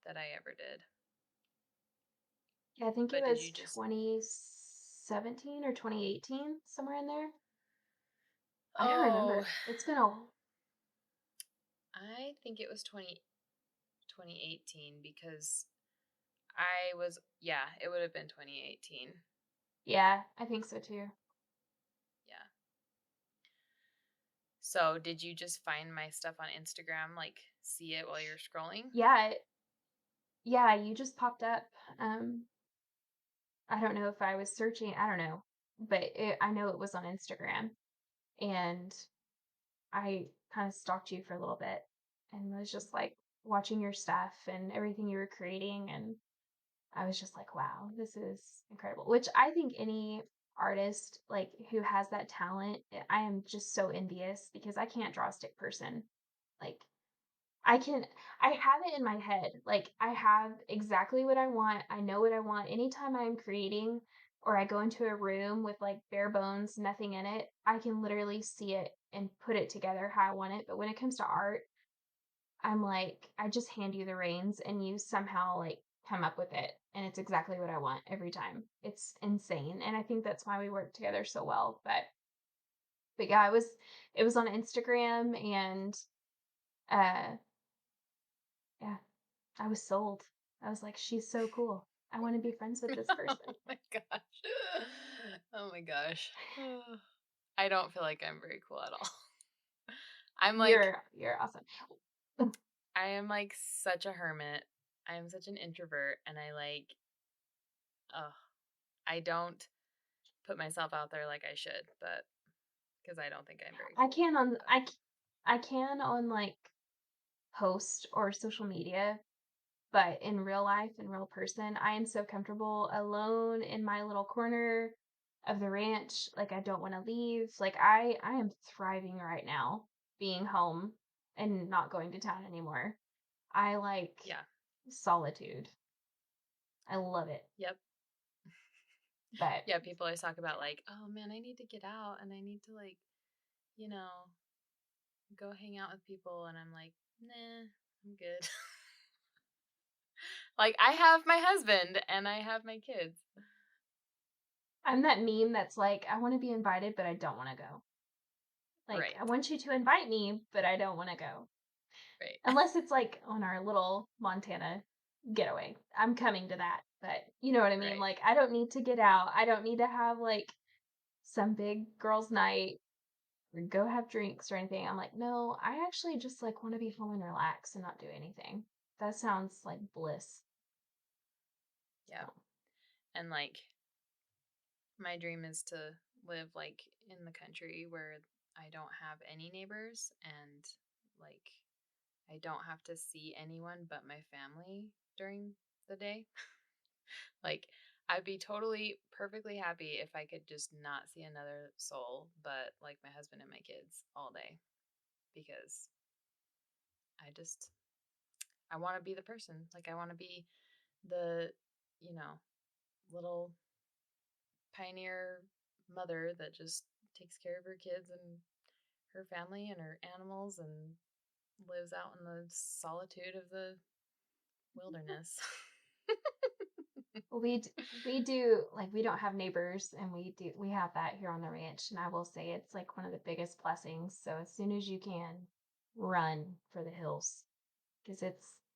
that I ever did. Yeah, I think it But did was you just, 2017 or 2018, somewhere in there. I don't oh, remember. It's been a I think it was 2018 because I was, yeah, it would have been 2018. yeah, I think so too. Yeah. So, did you just find my stuff on Instagram, like see it while you're scrolling? Yeah, yeah, you just popped up. Um, I don't know if I was searching, I don't know, but I know it was on Instagram, and I kind of stalked you for a little bit and was just like watching your stuff and everything you were creating, and I was just like, wow, this is incredible. Which I think any artist like who has that talent, I am just so envious because I can't draw a stick person. Like I can I have it in my head. Like I have exactly what I want. I know what I want. Anytime I'm creating or I go into a room with like bare bones, nothing in it, I can literally see it and put it together how I want it. But when it comes to art, I'm like, I just hand you the reins and you somehow like come up with it. And it's exactly what I want every time. It's insane. And I think that's why we work together so well. But yeah, it was on Instagram and uh yeah, I was sold. I was like, she's so cool. I want to be friends with this person. Oh my gosh. Oh my gosh. I don't feel like I'm very cool at all. I'm like, You're awesome. I am like such a hermit. I am such an introvert, and I like, I don't put myself out there like I should, but because I don't think I'm very I cool. can on But I can on like post or social media, but in real life, in real person, I am so comfortable alone in my little corner of the ranch. Like I don't want to leave. Like I am thriving right now being home and not going to town anymore. I like yeah, solitude. I love it. yep. But Yeah, people always talk about like, oh man, I need to get out and I need to like, you know, go hang out with people, and I'm like, nah, I'm good. Like I have my husband and I have my kids. I'm that meme that's like, I want to be invited, but I don't want to go. Like, Right, I want you to invite me, but I don't want to go. right, Unless it's like on our little Montana getaway. I'm coming to that. But you know what I mean? right. Like, I don't need to get out. I don't need to have like some big girls' night or go have drinks or anything. I'm like, no, I actually just like want to be home and relax and not do anything. That sounds like bliss. Yep. So, And like my dream is to live like in the country where I don't have any neighbors, and like I don't have to see anyone but my family during the day. Like I'd be totally perfectly happy if I could just not see another soul but like my husband and my kids all day, because I just I want to be the person. Like I want to be the, you know, little pioneer mother that just takes care of her kids and her family and her animals and lives out in the solitude of the wilderness. we do like we don't have neighbors and we have that here on the ranch and I will say it's like one of the biggest blessings. So as soon as you can run for the hills because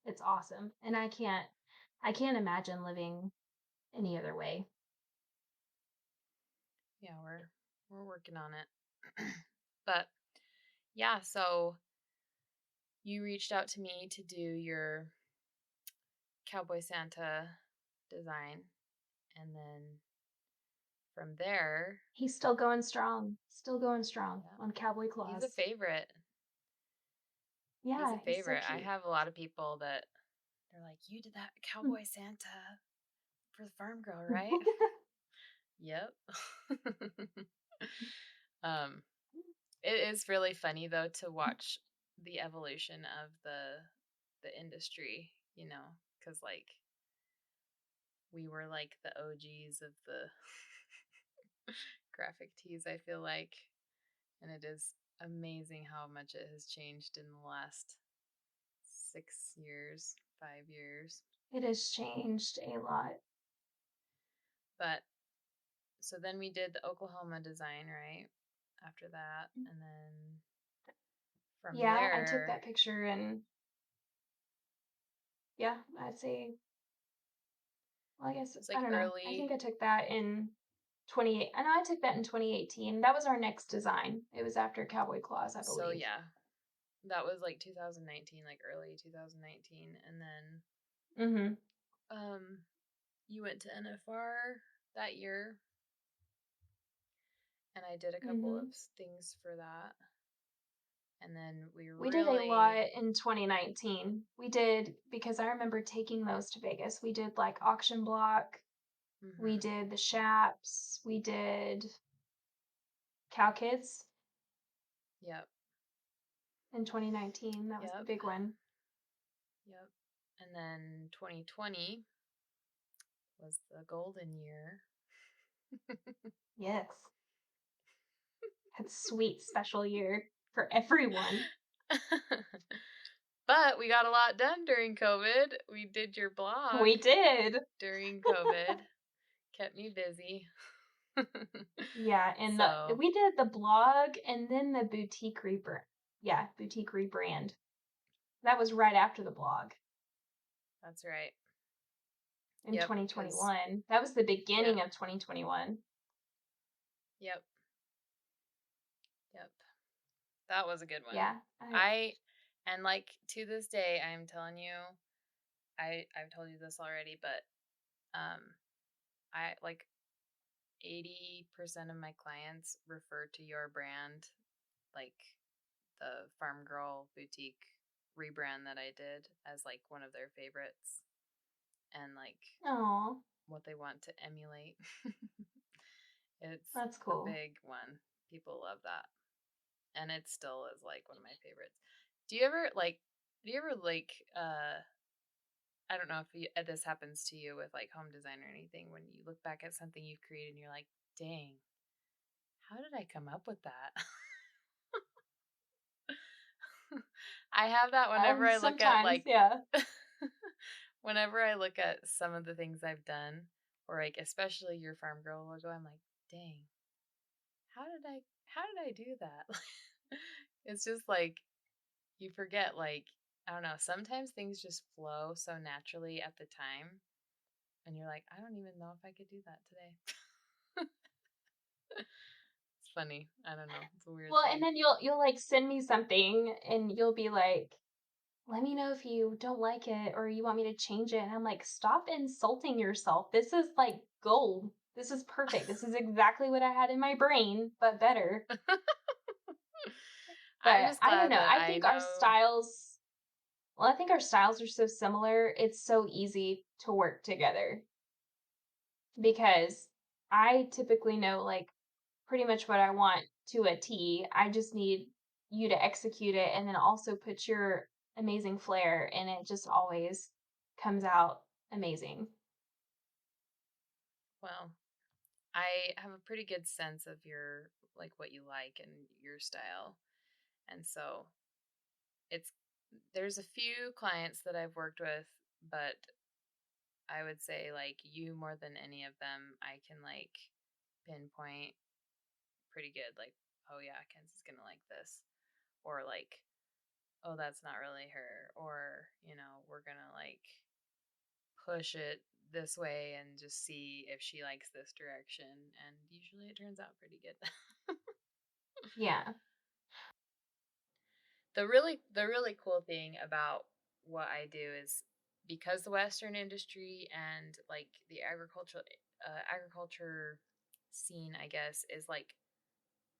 it's awesome. And I can't imagine living any other way. Yeah, we're working on it. But yeah, so you reached out to me to do your Cowboy Santa design, and then from there, He's still going strong yeah, on cowboy he's a claws. favorite. He's a Yeah, he's so favorite. I cute. have a lot of people that they're like, "You did that Cowboy Santa for the farm girl, right?" Yep. um, it is really funny though to watch the evolution of the industry, you know, because like we were like the OGs of the graphic tees, I feel like, and it is amazing how much it has changed in the last 6 years, 5 years. It has changed a lot. But so then we did the Oklahoma design, right? After that, and then from Yeah, I took there, that picture and yeah, I'd say, well, I guess, it was I like don't know. I think early. I took that in 28. I know I took that in 2018. That was our next design. It was after Cowboy Claws, I So believe. yeah, that was like 2019, like early 2019, and then Mm-hmm. um, you went to NFR that year, and I did a couple Mm-hmm. of things for that. And then we We did a lot really, in 2019. We did, because I remember taking those to Vegas. We did like Auction Block, we mm-hmm, did the Shaps, we did Cow Kids yep, in 2019. That was the yep, big one. yep. And then 2020 was the golden year. Yes. Had sweet special year for everyone. But we got a lot done during COVID. We did your blog We did. during COVID. Kept me busy. Yeah, and So, we did the blog and then the boutique rebrand. Yeah, boutique rebrand. That was right after the blog that's right. in Yep, because, 2021. That was the beginning yep, of 2021. yep, yep. That was a good one. Yeah. And like to this day, I'm telling you, I've told you this already, but um, I like 80% of my clients refer to your brand, like the Farm Girl boutique rebrand that I did, as like one of their favorites and like Oh, what they want to emulate. It's that's a cool. big one. People love that. And it still is like one of my favorites. Do you ever like do you ever like I don't know if this happens to you with like home design or anything, when you look back at something you've created and you're like, "Dang, how did I come up with that?" I have that whenever I look at Sometimes, like yeah. whenever I look at some of the things I've done, or like especially your Farm Girl logo, I'm like, "Dang, how did I do that?" It's just like you forget, like, I don't know, sometimes things just flow so naturally at the time and you're like, I don't even know if I could do that today. It's funny. I don't know. It's a weird Well, and thing. then you'll like send me something and you'll be like, let me know if you don't like it or you want me to change it. And I'm like, stop insulting yourself. This is like gold. This is perfect. This is exactly what I had in my brain, but better. I'm But just I don't glad know. that I I think our know. styles, well, I think our styles are so similar. It's so easy to work together because I typically know like pretty much what I want to a T. I just need you to execute it and then also put your amazing flair and it just always comes out amazing. Well, I have a pretty good sense of your, like, what you like and your style. And so it's, there's a few clients that I've worked with, but I would say, like, you more than any of them, I can, like, pinpoint pretty good. Like, oh, yeah, Kenzie's going to like this. Or, like, oh, that's not really her. Or, we're going to, like, push it this way and just see if she likes this direction. And usually it turns out pretty good. Yeah. The really cool thing about what I do is, because the Western industry and like the agriculture scene, I guess, is like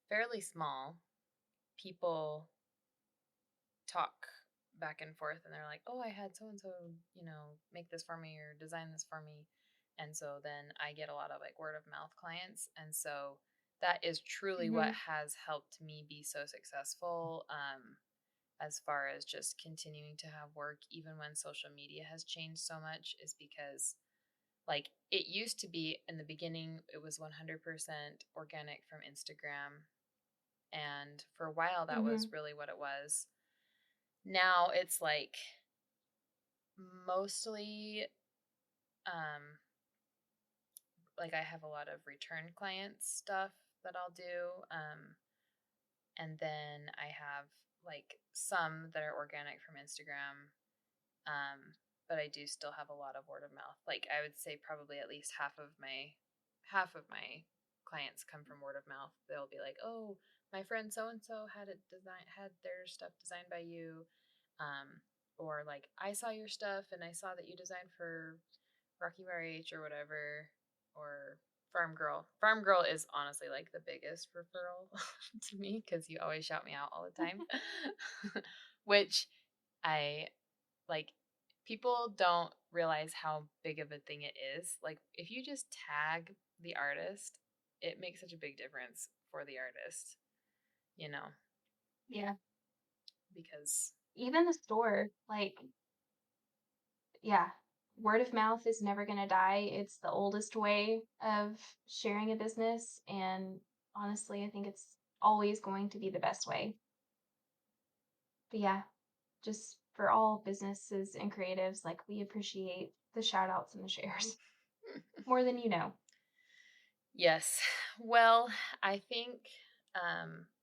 fairly small. People talk back and forth and they're like, "Oh, I had so and so, make this for me or design this for me." And so then I get a lot of like word of mouth clients, and so that is truly what Hmm. has helped me be so successful, as far as just continuing to have work even when social media has changed so much, is because, like, it used to be in the beginning, it was 100% organic from Instagram, and for a while that was Hmm. really what it was. Now it's like mostly, um like, I have a lot of return clients stuff that I'll do, and then I have like some that are organic from Instagram, but I do still have a lot of word of mouth. Like, I would say probably at least half of my clients come from word of mouth. They'll be like, "Oh, my friend so and so had their stuff designed by you," um, or like, "I saw your stuff and I saw that you designed for Rocky RH or whatever," or Farm Girl. Farm Girl is honestly like the biggest referral to me because you always shout me out all the time. Which I like, people don't realize how big of a thing it is. Like, if you just tag the artist, it makes such a big difference for the artist, you know, Yeah. because Even the store, like, yeah, word of mouth is never going to die. It's the oldest way of sharing a business. And honestly, I think it's always going to be the best way. But yeah, just for all businesses and creatives, like, we appreciate the shout outs and the shares more than you know. yes. Well, I think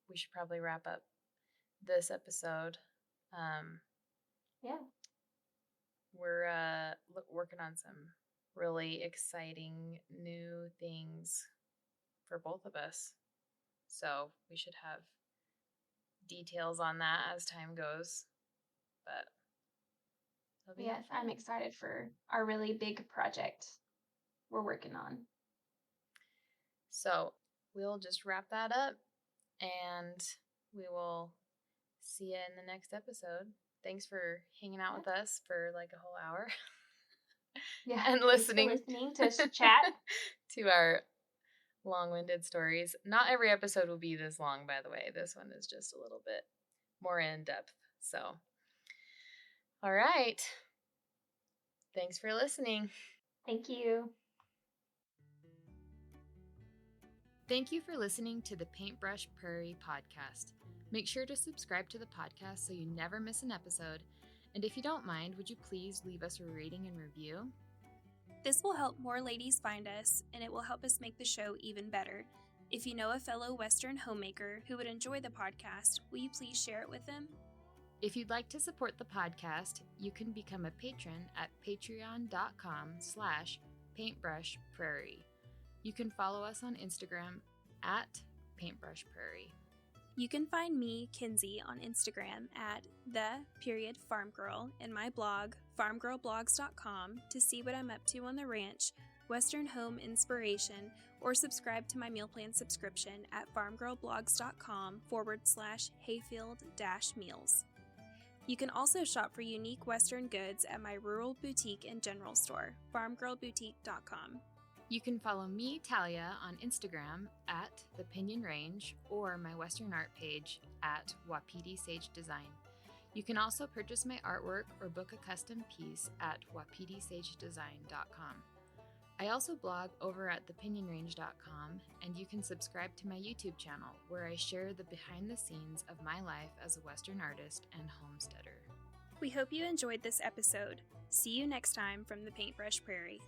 we should probably wrap up this episode. Yeah. We're working on some really exciting new things for both of us. So we should have details on that as time goes. But it'll be Yes, I'm fun. excited for our really big project we're working on. So we'll just wrap that up and we will see you in the next episode. Thanks for hanging out with us for like a whole hour. Yeah. And Thanks for listening listening to us chat. to our long-winded stories. Not every episode will be this long, by the way. This one is just a little bit more in depth. So, all right. Thanks for listening. Thank you. Thank you for listening to the Paintbrush Prairie podcast. Make sure to subscribe to the podcast so you never miss an episode. And if you don't mind, would you please leave us a rating and review? This will help more ladies find us, and it will help us make the show even better. If you know a fellow Western homemaker who would enjoy the podcast, will you please share it with them? If you'd like to support the podcast, you can become a patron at patreon.com/paintbrushprairie. You can follow us on Instagram at paintbrushprairie. You can find me, Kinsey, on Instagram at @farmgirl and my blog, farmgirlblogs.com, to see what I'm up to on the ranch, Western home inspiration, or subscribe to my meal plan subscription at farmgirlblogs.com/hayfield-meals. You can also shop for unique Western goods at my rural boutique and general store, farmgirlboutique.com. You can follow me, Talia, on Instagram at The Pinion Range or my Western art page at Wapiti Sage Design. You can also purchase my artwork or book a custom piece at wapitisagedesign.com. I also blog over at thepinionrange.com, and you can subscribe to my YouTube channel where I share the behind the scenes of my life as a Western artist and homesteader. We hope you enjoyed this episode. See you next time from the Paintbrush Prairie.